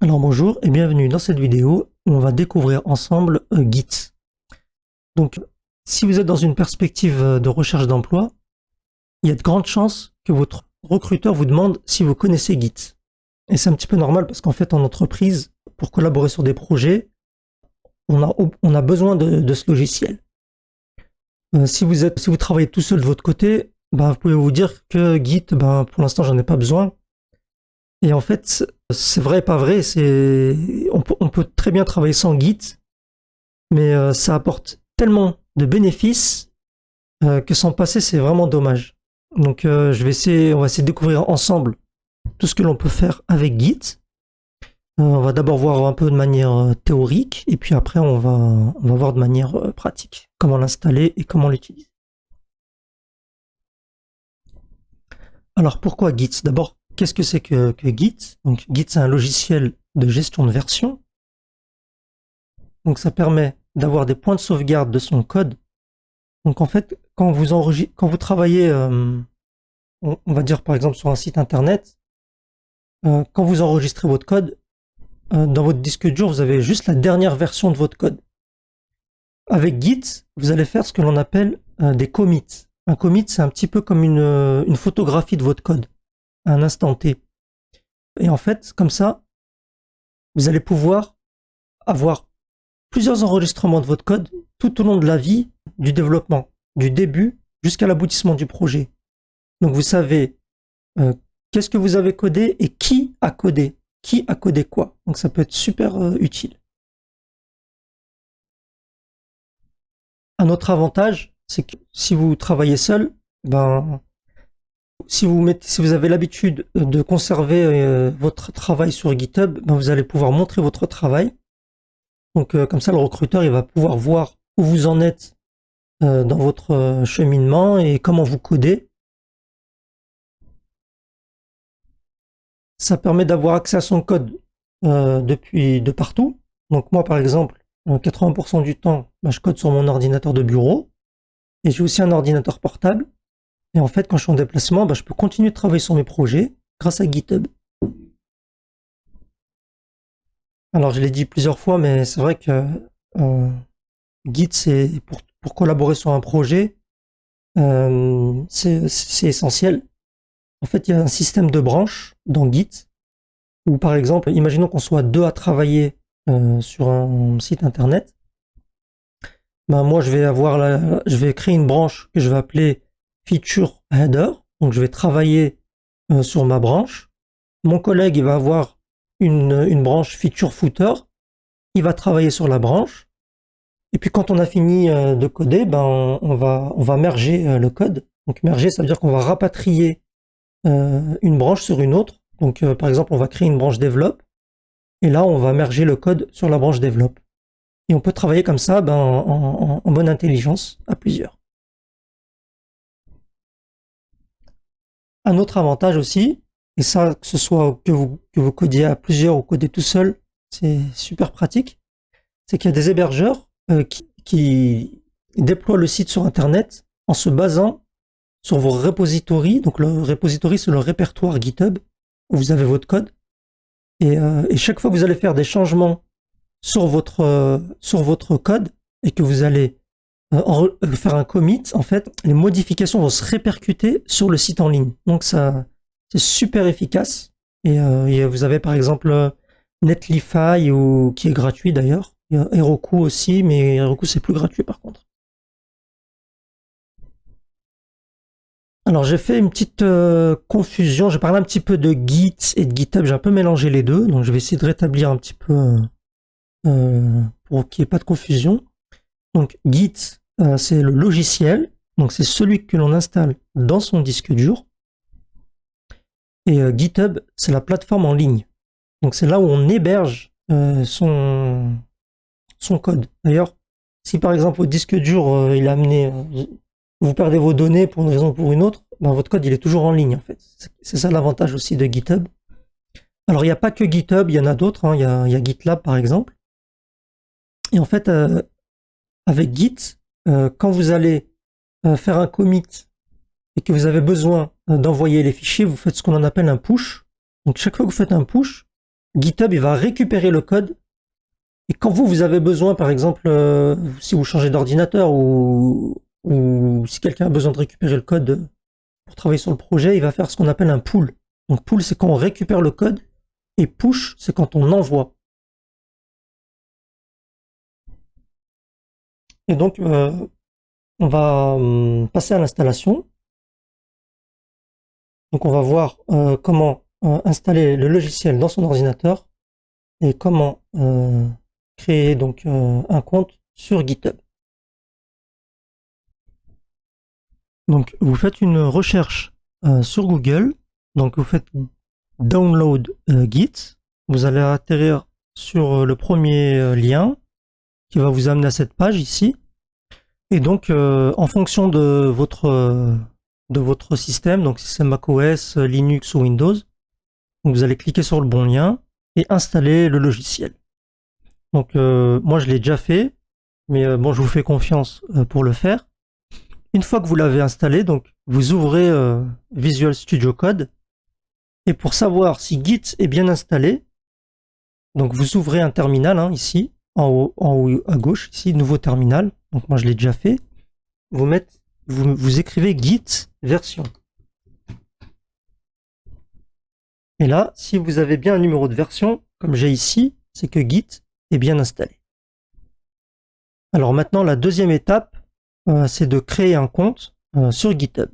Alors bonjour et bienvenue dans cette vidéo où on va découvrir ensemble Git. Donc si vous êtes dans une perspective de recherche d'emploi, il y a de grandes chances que votre recruteur vous demande si vous connaissez Git. Et c'est un petit peu normal parce qu'en fait en entreprise, pour collaborer sur des projets, on a besoin de ce logiciel. Si vous travaillez tout seul de votre côté, vous pouvez vous dire que Git, pour l'instant j'en ai pas besoin. Et en fait, c'est vrai et pas vrai. On peut très bien travailler sans Git, mais ça apporte tellement de bénéfices que s'en passer, c'est vraiment dommage. Donc, on va essayer de découvrir ensemble tout ce que l'on peut faire avec Git. On va d'abord voir un peu de manière théorique, et puis après, on va voir de manière pratique comment l'installer et comment l'utiliser. Alors, pourquoi Git? D'abord, qu'est-ce que c'est que Git? Donc, Git, c'est un logiciel de gestion de version. Donc, ça permet d'avoir des points de sauvegarde de son code. Donc, en fait, quand vous travaillez, on va dire par exemple sur un site internet, quand vous enregistrez votre code, dans votre disque dur, vous avez juste la dernière version de votre code. Avec Git, vous allez faire ce que l'on appelle des commits. Un commit, c'est un petit peu comme une photographie de votre code, à un instant T. Et en fait, comme ça, vous allez pouvoir avoir plusieurs enregistrements de votre code tout au long de la vie du développement, du début jusqu'à l'aboutissement du projet. Donc vous savez qu'est-ce que vous avez codé et qui a codé quoi. Donc ça peut être super utile. Un autre avantage, c'est que si vous travaillez seul, si vous avez l'habitude de conserver votre travail sur GitHub, vous allez pouvoir montrer votre travail. Donc comme ça, le recruteur il va pouvoir voir où vous en êtes dans votre cheminement et comment vous codez. Ça permet d'avoir accès à son code depuis de partout. Donc moi par exemple, 80% du temps, je code sur mon ordinateur de bureau et j'ai aussi un ordinateur portable. Et en fait, quand je suis en déplacement, je peux continuer de travailler sur mes projets grâce à GitHub. Alors je l'ai dit plusieurs fois, mais c'est vrai que Git, c'est pour collaborer sur un projet, c'est essentiel. En fait, il y a un système de branches dans Git où, par exemple, imaginons qu'on soit deux à travailler sur un site internet. Moi, je vais créer une branche que je vais appeler Feature Header. Donc, je vais travailler sur ma branche. Mon collègue, il va avoir une branche Feature Footer. Il va travailler sur la branche. Et puis, quand on a fini de coder, on va merger le code. Donc, merger, ça veut dire qu'on va rapatrier une branche sur une autre. Donc, par exemple, on va créer une branche Develop. Et là, on va merger le code sur la branche Develop. Et on peut travailler comme ça en bonne intelligence à plusieurs. Un autre avantage aussi, et ça, que ce soit que vous codiez à plusieurs ou codez tout seul, c'est super pratique, c'est qu'il y a des hébergeurs qui déploient le site sur Internet en se basant sur vos repositories. Donc le repository, c'est le répertoire GitHub où vous avez votre code. Et chaque fois que vous allez faire des changements sur votre code et que vous allez faire un commit, en fait, les modifications vont se répercuter sur le site en ligne. Donc ça, c'est super efficace. Et vous avez par exemple Netlify qui est gratuit d'ailleurs. Il y a Heroku aussi, mais Heroku c'est plus gratuit par contre. Alors j'ai fait une petite confusion, j'ai parlé un petit peu de Git et de GitHub, j'ai un peu mélangé les deux, donc je vais essayer de rétablir un petit peu pour qu'il n'y ait pas de confusion. Donc Git, c'est le logiciel, donc c'est celui que l'on installe dans son disque dur. Et GitHub, c'est la plateforme en ligne. Donc c'est là où on héberge son code. D'ailleurs, si par exemple votre disque dur il a amené, vous perdez vos données pour une raison ou pour une autre, votre code il est toujours en ligne en fait. C'est ça l'avantage aussi de GitHub. Alors il n'y a pas que GitHub, il y en a d'autres, il y a GitLab par exemple. Et en fait, avec Git, quand vous allez faire un commit et que vous avez besoin d'envoyer les fichiers, vous faites ce qu'on appelle un push. Donc chaque fois que vous faites un push, GitHub, il va récupérer le code. Et quand vous avez besoin, par exemple, si vous changez d'ordinateur ou si quelqu'un a besoin de récupérer le code pour travailler sur le projet, il va faire ce qu'on appelle un pull. Donc pull, c'est quand on récupère le code, et push, c'est quand on envoie. Et donc, on va passer à l'installation. Donc on va voir comment installer le logiciel dans son ordinateur et comment créer donc un compte sur GitHub. Donc vous faites une recherche sur Google, donc vous faites download Git, vous allez atterrir sur le premier lien qui va vous amener à cette page ici, et donc en fonction de votre système, donc système macOS, Linux ou Windows, donc vous allez cliquer sur le bon lien et installer le logiciel. Donc moi je l'ai déjà fait, mais bon, je vous fais confiance pour le faire. Une fois que vous l'avez installé, donc vous ouvrez Visual Studio Code, et pour savoir si Git est bien installé, donc vous ouvrez un terminal ici, en haut à gauche, ici, nouveau terminal. Donc moi je l'ai déjà fait. Vous écrivez Git version. Et là, si vous avez bien un numéro de version, comme j'ai ici, c'est que Git est bien installé. Alors maintenant, la deuxième étape, c'est de créer un compte sur GitHub.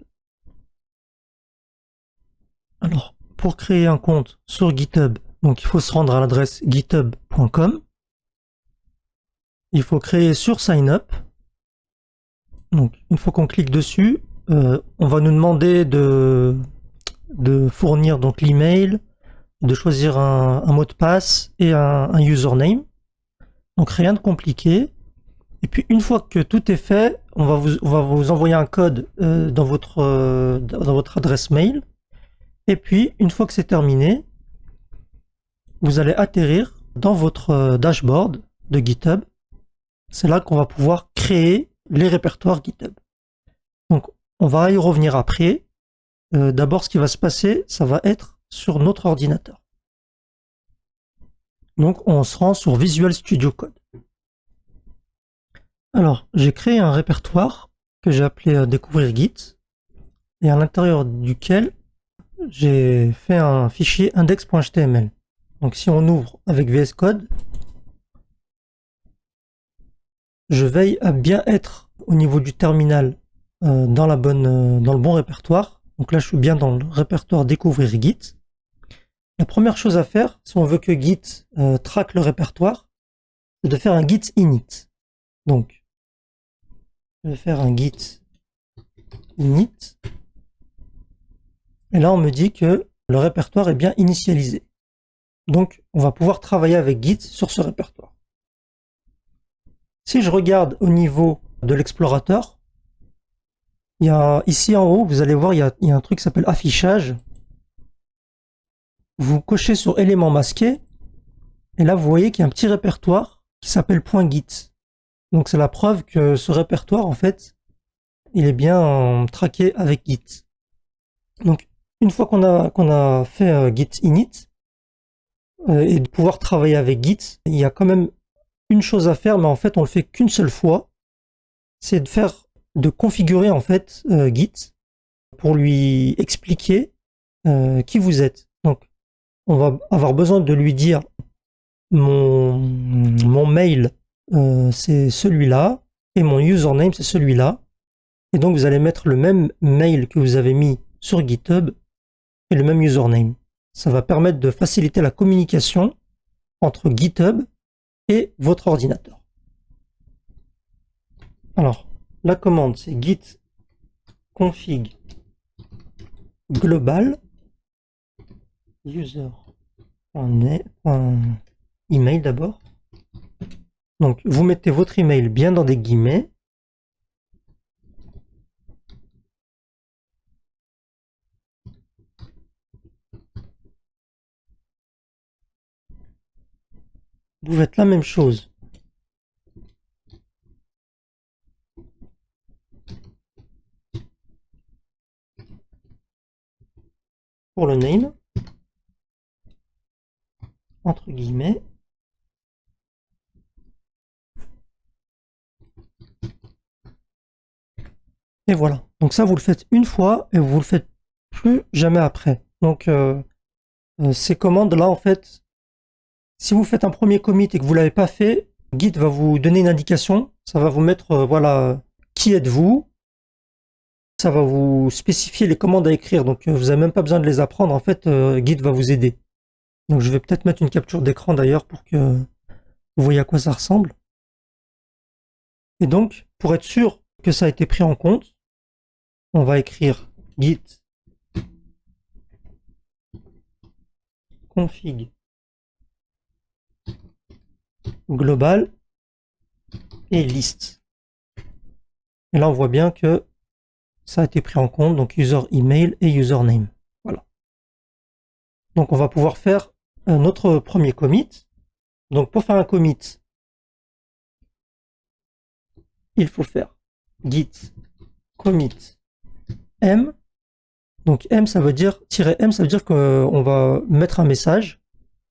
Alors, pour créer un compte sur GitHub, donc il faut se rendre à l'adresse github.com. Il faut créer sur Sign Up. Donc, une fois qu'on clique dessus, on va nous demander de fournir donc l'email, de choisir un mot de passe et un username. Donc rien de compliqué. Et puis une fois que tout est fait, on va vous envoyer un code dans votre adresse mail. Et puis une fois que c'est terminé, vous allez atterrir dans votre dashboard de GitHub. C'est là qu'on va pouvoir créer les répertoires GitHub. Donc on va y revenir après. D'abord, ce qui va se passer, ça va être sur notre ordinateur. Donc on se rend sur Visual Studio Code. Alors, j'ai créé un répertoire que j'ai appelé Découvrir Git, et à l'intérieur duquel j'ai fait un fichier index.html. Donc si on ouvre avec VS Code, je veille à bien être au niveau du terminal dans le bon répertoire. Donc là, je suis bien dans le répertoire Découvrir Git. La première chose à faire, si on veut que Git traque le répertoire, c'est de faire un git init. Donc, je vais faire un git init. Et là, on me dit que le répertoire est bien initialisé. Donc, on va pouvoir travailler avec Git sur ce répertoire. Si je regarde au niveau de l'explorateur, il y a ici en haut, vous allez voir, il y a un truc qui s'appelle affichage. Vous cochez sur éléments masqués, et là, vous voyez qu'il y a un petit répertoire qui s'appelle .git. Donc, c'est la preuve que ce répertoire, en fait, il est bien traqué avec Git. Donc, une fois qu'on a fait git init, et de pouvoir travailler avec Git, il y a quand même une chose à faire, mais en fait on le fait qu'une seule fois, c'est de configurer en fait Git pour lui expliquer qui vous êtes. Donc on va avoir besoin de lui dire mon mail c'est celui-là et mon username c'est celui-là, et donc vous allez mettre le même mail que vous avez mis sur GitHub et le même username. Ça va permettre de faciliter la communication entre GitHub et votre ordinateur. Alors, la commande, c'est git config global user email d'abord. Donc, vous mettez votre email bien dans des guillemets. Vous faites la même chose pour le name. entre guillemets. Et voilà. Donc ça, vous le faites une fois et vous le faites plus jamais après. Donc ces commandes-là, en fait, si vous faites un premier commit et que vous ne l'avez pas fait, Git va vous donner une indication. Ça va vous mettre, voilà, qui êtes-vous. Ça va vous spécifier les commandes à écrire. Donc vous n'avez même pas besoin de les apprendre. En fait, Git va vous aider. Donc je vais peut-être mettre une capture d'écran d'ailleurs pour que vous voyez à quoi ça ressemble. Et donc, pour être sûr que ça a été pris en compte, on va écrire git config global et list. Et là, on voit bien que ça a été pris en compte, donc user email et username. Voilà. Donc, on va pouvoir faire notre premier commit. Donc, pour faire un commit, il faut faire git commit m. Donc, m, ça veut dire, -m, ça veut dire qu'on va mettre un message.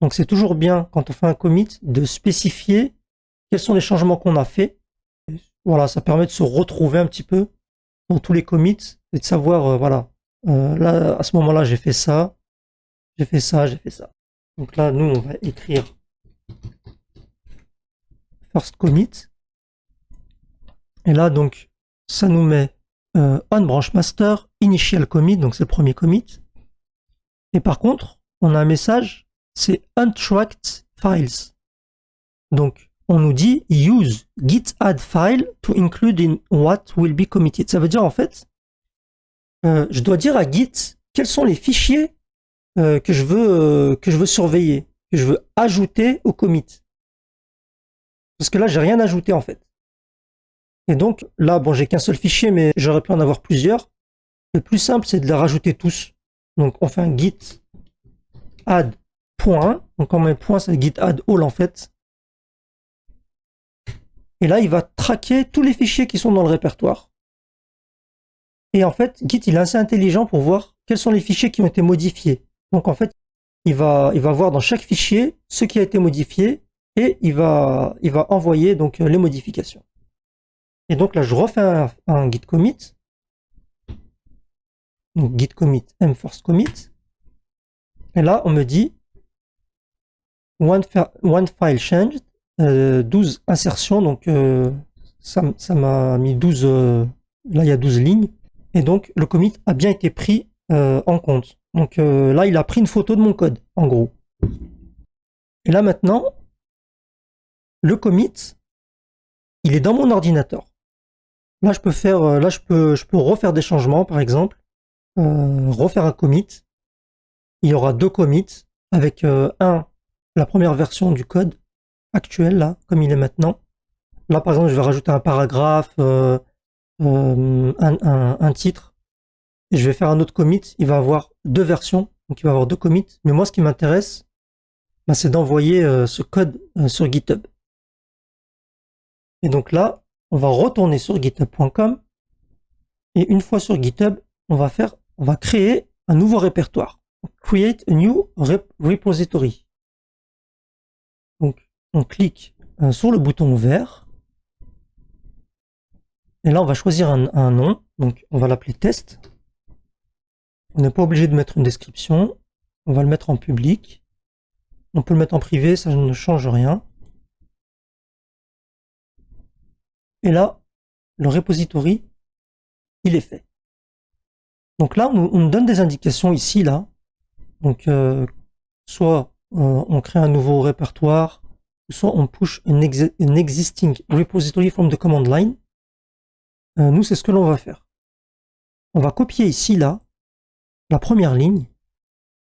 Donc, c'est toujours bien, quand on fait un commit, de spécifier quels sont les changements qu'on a fait. Voilà, ça permet de se retrouver un petit peu dans tous les commits et de savoir, voilà, là, à ce moment-là, j'ai fait ça, j'ai fait ça, j'ai fait ça. Donc là, nous, on va écrire first commit. Et là, donc, ça nous met on branch master, initial commit, donc c'est le premier commit. Et par contre, on a un message, c'est untracked files. Donc, on nous dit use git add file to include in what will be committed. Ça veut dire en fait, je dois dire à Git quels sont les fichiers que je veux surveiller, que je veux ajouter au commit. Parce que là, j'ai rien ajouté en fait. Et donc là, bon, j'ai qu'un seul fichier, mais j'aurais pu en avoir plusieurs. Le plus simple, c'est de les rajouter tous. Donc on fait un git add point. Donc quand on met point, c'est git add all en fait. Et là, il va traquer tous les fichiers qui sont dans le répertoire. Et en fait, Git, il est assez intelligent pour voir quels sont les fichiers qui ont été modifiés. Donc en fait, il va voir dans chaque fichier ce qui a été modifié et il va envoyer donc les modifications. Et donc là, je refais un git commit. Donc git commit m first commit. Et là, on me dit one file changed, 12 insertions. Donc ça m'a mis 12. Là, il y a 12 lignes. Et donc, le commit a bien été pris en compte. Donc là, il a pris une photo de mon code, en gros. Et là, maintenant, le commit, il est dans mon ordinateur. Là, je peux refaire des changements, par exemple. Refaire un commit. Il y aura deux commits avec la première version du code actuel, là, comme il est maintenant. Là, par exemple, je vais rajouter un paragraphe, un titre. Et je vais faire un autre commit, il va avoir deux versions, donc il va avoir deux commits. Mais moi, ce qui m'intéresse, c'est d'envoyer ce code sur GitHub. Et donc là, on va retourner sur github.com. Et une fois sur GitHub, on va créer un nouveau répertoire. Create a new repository. Donc, on clique sur le bouton vert. Et là, on va choisir un nom. Donc, on va l'appeler test. On n'est pas obligé de mettre une description. On va le mettre en public. On peut le mettre en privé, ça ne change rien. Et là, le repository, il est fait. Donc là, on nous donne des indications ici, là. Donc, soit on crée un nouveau répertoire, soit on push an existing repository from the command line. Nous, c'est ce que l'on va faire. On va copier ici, là, la première ligne,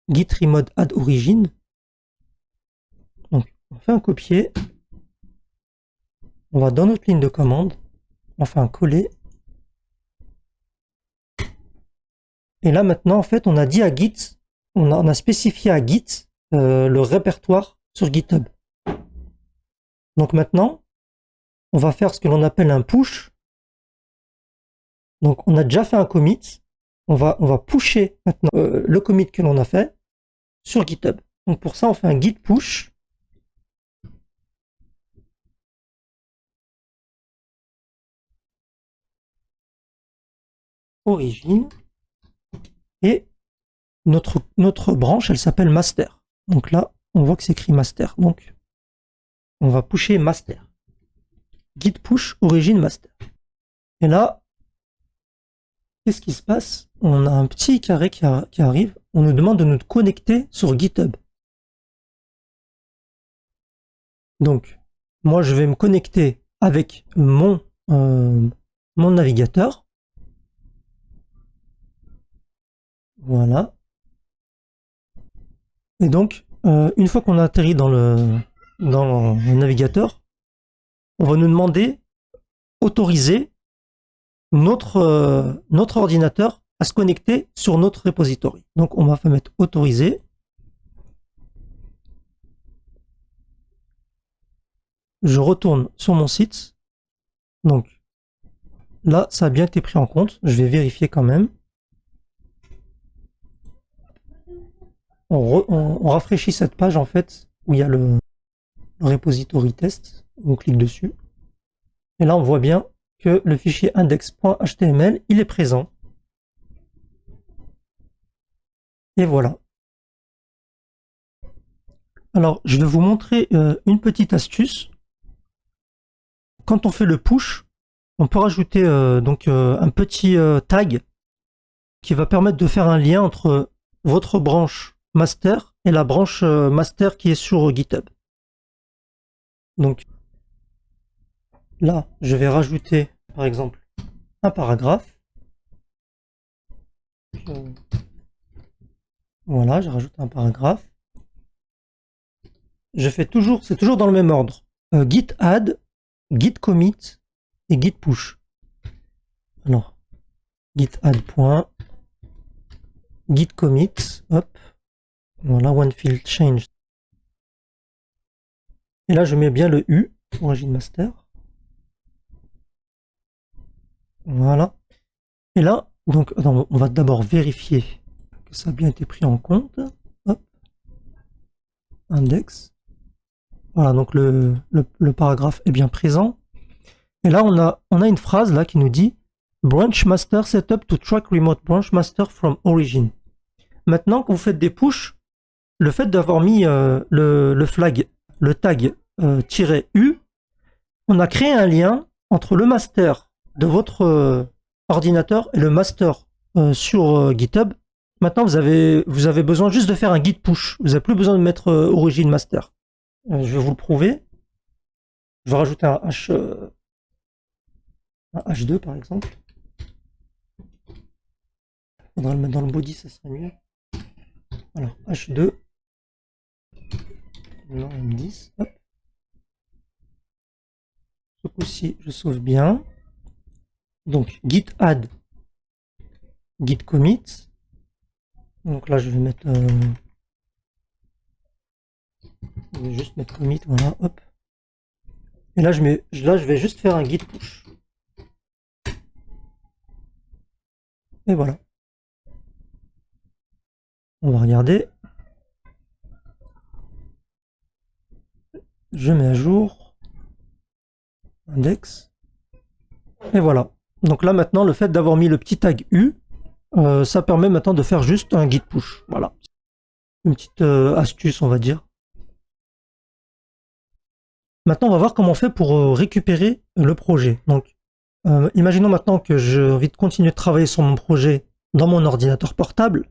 git remode add origin. Donc, on fait un copier. On va dans notre ligne de commande, on fait un coller. Et là, maintenant, en fait, on a dit à Git, on a spécifié à Git le répertoire sur GitHub. Donc maintenant, on va faire ce que l'on appelle un push. Donc, on a déjà fait un commit. On va pusher maintenant le commit que l'on a fait sur GitHub. Donc pour ça, on fait un git push. Origine. Et notre branche, elle s'appelle master. Donc là, on voit que c'est écrit master. Donc, on va pusher master. Git push origine master. Et là, qu'est-ce qui se passe? On a un petit carré qui arrive. On nous demande de nous connecter sur GitHub. Donc, moi, je vais me connecter avec mon navigateur. Voilà. Et donc, une fois qu'on a atterri dans le navigateur, on va nous demander autoriser notre ordinateur à se connecter sur notre repository. Donc, on va mettre autoriser. Je retourne sur mon site. Donc, là, ça a bien été pris en compte. Je vais vérifier quand même. On rafraîchit cette page en fait où il y a le repository test. On clique dessus. Et là, on voit bien que le fichier index.html, il est présent. Et voilà. Alors, je vais vous montrer une petite astuce. Quand on fait le push, on peut rajouter un petit tag qui va permettre de faire un lien entre votre branche master et la branche master qui est sur GitHub. Donc là, je vais rajouter par exemple un paragraphe. Voilà, je rajoute un paragraphe. Je fais toujours, c'est toujours dans le même ordre. Git add, git commit et git push. Alors, git add point, git commit, hop, voilà, one field change. Et là, je mets bien le U, origin master. Voilà. Et là, donc, on va d'abord vérifier que ça a bien été pris en compte. Hop. Index. Voilà, donc le paragraphe est bien présent. Et là, on a une phrase là qui nous dit branch master setup to track remote branch master from origin. Maintenant que vous faites des push, le fait d'avoir mis le flag, le tag -u, on a créé un lien entre le master de votre ordinateur et le master sur GitHub. Maintenant, vous avez besoin juste de faire un git push. Vous n'avez plus besoin de mettre origin master. Je vais vous le prouver. Je vais rajouter un H2 par exemple. Il faudra le mettre dans le body, ça serait mieux. Alors, H2. Non, M10. Hop. Ce coup-ci, je sauve bien. Donc, git add, git commit. Donc là, je vais mettre. Je vais juste mettre commit, voilà, hop. Et là, je vais juste faire un git push. Et voilà. On va regarder. Je mets à jour. Index. Et voilà. Donc là, maintenant, le fait d'avoir mis le petit tag U, ça permet maintenant de faire juste un git push. Voilà. Une petite astuce, on va dire. Maintenant, on va voir comment on fait pour récupérer le projet. Donc, imaginons maintenant que j'ai envie de continuer de travailler sur mon projet dans mon ordinateur portable.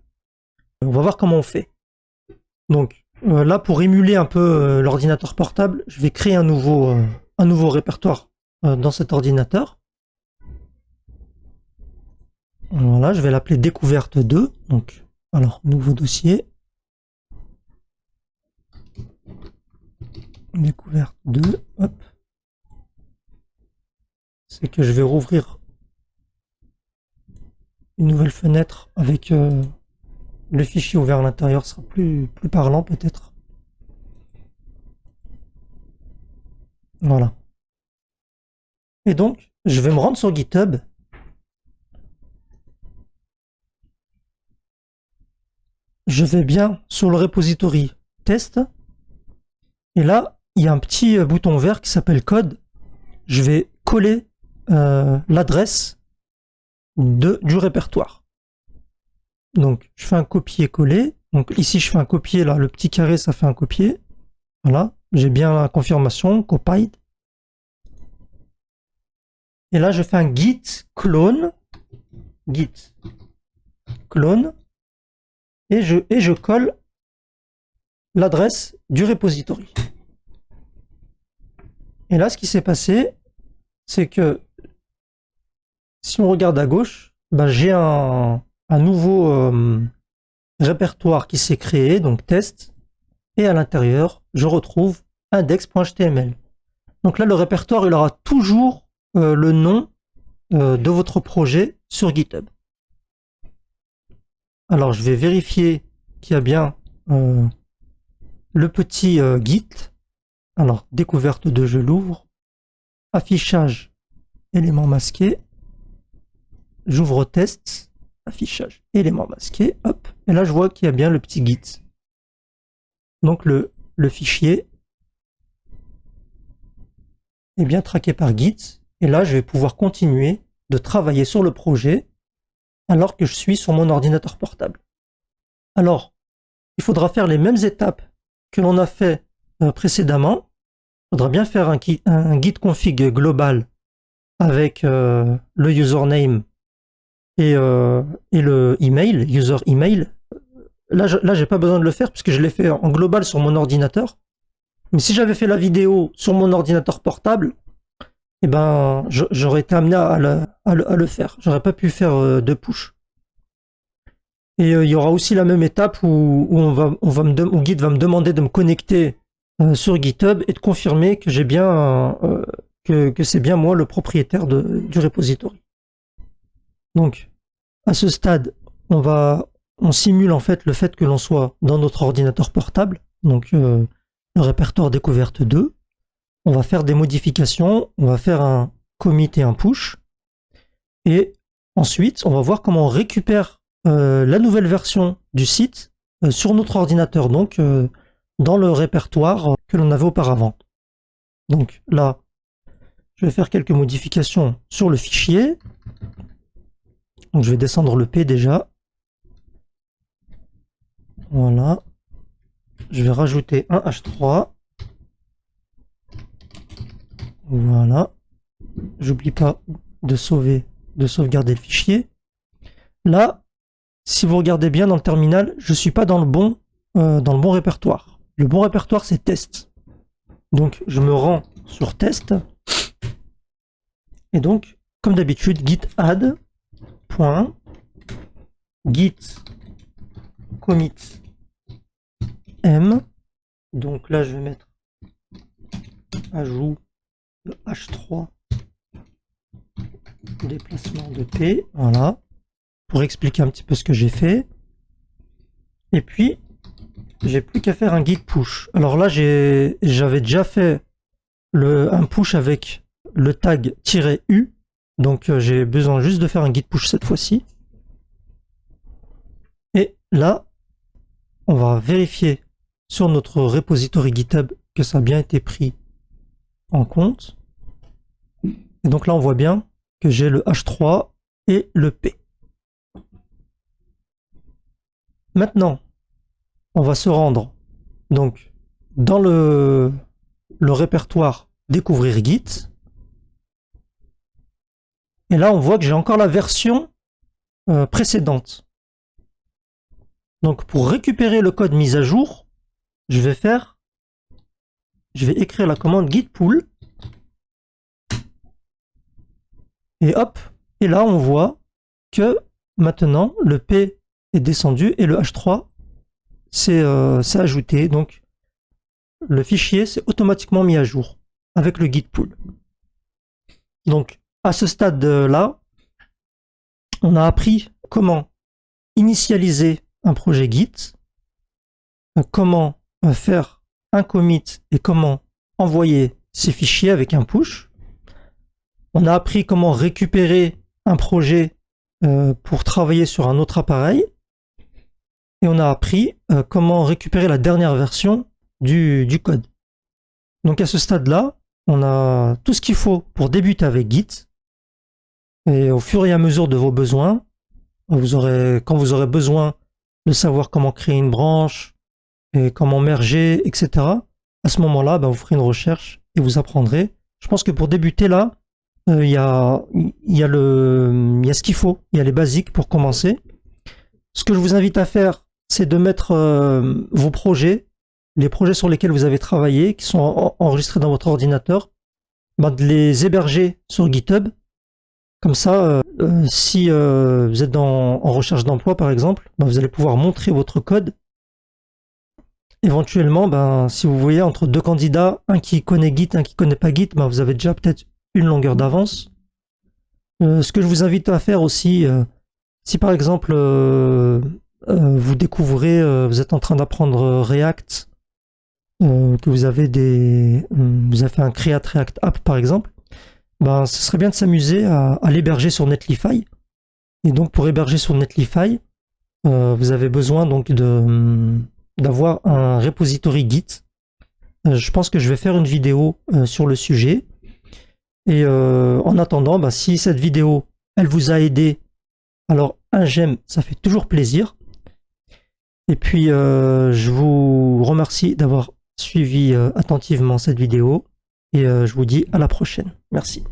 On va voir comment on fait. Donc, là, pour émuler un peu l'ordinateur portable, je vais créer un nouveau répertoire dans cet ordinateur. Voilà, je vais l'appeler découverte 2. Donc, alors, nouveau dossier. Découverte 2, hop. C'est que je vais rouvrir une nouvelle fenêtre avec le fichier ouvert à l'intérieur, sera plus parlant peut-être. Voilà. Et donc, je vais me rendre sur GitHub. Je vais bien sur le repository test. Et là, il y a un petit bouton vert qui s'appelle code. Je vais coller l'adresse du répertoire. Donc, je fais un copier-coller. Donc, ici, je fais un copier. Là, le petit carré, ça fait un copier. Voilà. J'ai bien la confirmation, copied. Et là, je fais un git clone. Git clone. Et je colle l'adresse du repository. Et là, ce qui s'est passé, c'est que si on regarde à gauche, ben, j'ai un nouveau répertoire qui s'est créé, donc test, et à l'intérieur, je retrouve index.html. Donc là, le répertoire, il aura toujours le nom de votre projet sur GitHub. Alors, je vais vérifier qu'il y a bien le petit Git. Alors, découverte de je l'ouvre. Affichage, élément masqué. J'ouvre test, affichage, élément masqué. Hop. Et là, je vois qu'il y a bien le petit Git. Donc, le fichier est bien traqué par Git. Et là, je vais pouvoir continuer de travailler sur le projet alors que je suis sur mon ordinateur portable. Alors, il faudra faire les mêmes étapes que l'on a fait précédemment. Il faudra bien faire un git config global avec le username et le email, user email. Là, j'ai pas besoin de le faire puisque je l'ai fait en global sur mon ordinateur. Mais si j'avais fait la vidéo sur mon ordinateur portable, eh ben, j'aurais été amené à le faire. J'aurais pas pu faire de push. Et il y aura aussi la même étape où Git va me demander de me connecter sur GitHub et de confirmer que j'ai bien que c'est bien moi le propriétaire du repository. Donc, à ce stade, on simule en fait le fait que l'on soit dans notre ordinateur portable, donc le répertoire découverte 2. On va faire des modifications, on va faire un commit et un push, et ensuite, on va voir comment on récupère la nouvelle version du site sur notre ordinateur, donc dans le répertoire que l'on avait auparavant. Donc là, je vais faire quelques modifications sur le fichier. Donc je vais descendre le P déjà. Voilà. Je vais rajouter un H3. Voilà. J'oublie pas de sauvegarder le fichier. Là, si vous regardez bien dans le terminal, je suis pas dans le bon répertoire. Le bon répertoire, c'est test. Donc, je me rends sur test. Et donc, comme d'habitude, git add .git commit m. Donc là, je vais mettre ajout le H3 déplacement de P. Voilà. Pour expliquer un petit peu ce que j'ai fait. Et puis, j'ai plus qu'à faire un git push. Alors là, j'avais déjà fait un push avec le tag -u. Donc j'ai besoin juste de faire un git push cette fois-ci. Et là, on va vérifier sur notre repository GitHub que ça a bien été pris en compte. Et donc là, on voit bien que j'ai le H3 et le P. Maintenant, on va se rendre donc dans le répertoire découvrir Git. Et là, on voit que j'ai encore la version précédente. Donc, pour récupérer le code mis à jour, je vais écrire la commande git pull. Et hop, et là, on voit que maintenant, le P est descendu et le H3 s'est ajouté. Donc, le fichier s'est automatiquement mis à jour avec le git pull. Donc, à ce stade-là, on a appris comment initialiser un projet Git, comment faire un commit et comment envoyer ces fichiers avec un push. On a appris comment récupérer un projet pour travailler sur un autre appareil. et on a appris comment récupérer la dernière version du code. Donc à ce stade-là, on a tout ce qu'il faut pour débuter avec Git. Et au fur et à mesure de vos besoins, quand vous aurez besoin de savoir comment créer une branche, et comment merger, etc., à ce moment-là, vous ferez une recherche et vous apprendrez. Je pense que pour débuter là, il y a ce qu'il faut, il y a les basiques pour commencer. Ce que je vous invite à faire, c'est de mettre vos projets, les projets sur lesquels vous avez travaillé, qui sont enregistrés dans votre ordinateur, de les héberger sur GitHub. Comme ça, si vous êtes en recherche d'emploi, par exemple, vous allez pouvoir montrer votre code. Éventuellement, si vous voyez entre deux candidats, un qui connaît Git, un qui connaît pas Git, vous avez déjà peut-être une longueur d'avance. Ce que je vous invite à faire aussi, si par exemple vous découvrez, vous êtes en train d'apprendre React, que vous avez fait un Create React App par exemple, ce serait bien de s'amuser à l'héberger sur Netlify. Et donc pour héberger sur Netlify, vous avez besoin donc d'avoir un repository Git. Je pense que je vais faire une vidéo sur le sujet. Et en attendant, si cette vidéo, elle vous a aidé, alors un j'aime, ça fait toujours plaisir. Et puis, je vous remercie d'avoir suivi attentivement cette vidéo. Et je vous dis à la prochaine. Merci.